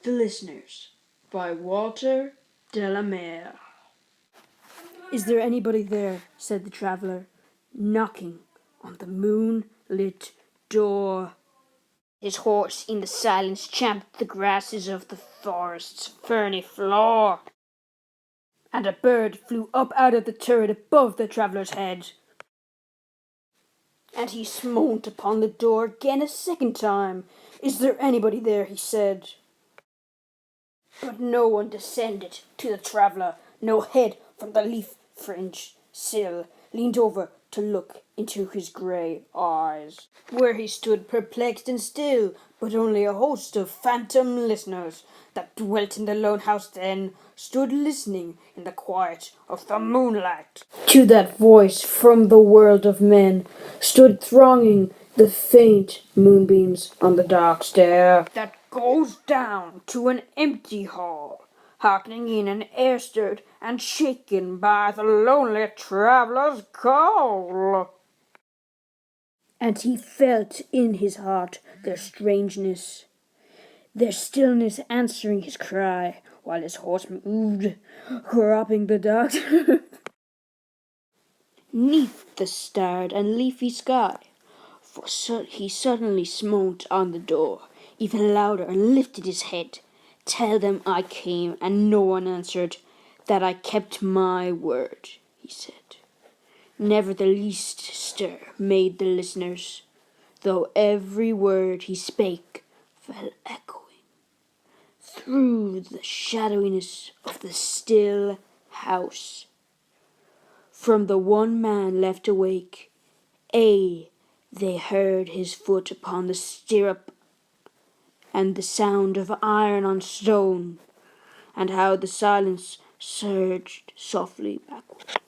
The Listeners by Walter de la Mare. "Is there anybody there?" said the traveller, knocking on the moonlit door. His horse in the silence champed the grasses of the forest's ferny floor, and a bird flew up out of the turret above the traveller's head. And he smote upon the door again a second time. "Is there anybody there?" he said. But no one descended to the traveller. No head from the leaf-fringed sill leaned over to look into his grey eyes, where he stood perplexed and still. But only a host of phantom listeners that dwelt in the lone house then stood listening in the quiet of the moonlight to that voice from the world of men, stood thronging the faint moonbeams on the dark stair that goes down to an empty hall, hearkening in an air stirred and shaken by the lonely traveller's call. And he felt in his heart their strangeness, their stillness answering his cry, while his horse moved, cropping the dark neath the starred and leafy sky. For he suddenly smote on the door, even louder, and lifted his head. "Tell them I came, and no one answered, that I kept my word," he said. Never the least stir made the listeners, though every word he spake fell echoing through the shadowiness of the still house. From the one man left awake, aye, they heard his foot upon the stirrup, and the sound of iron on stone, and how the silence surged softly backward.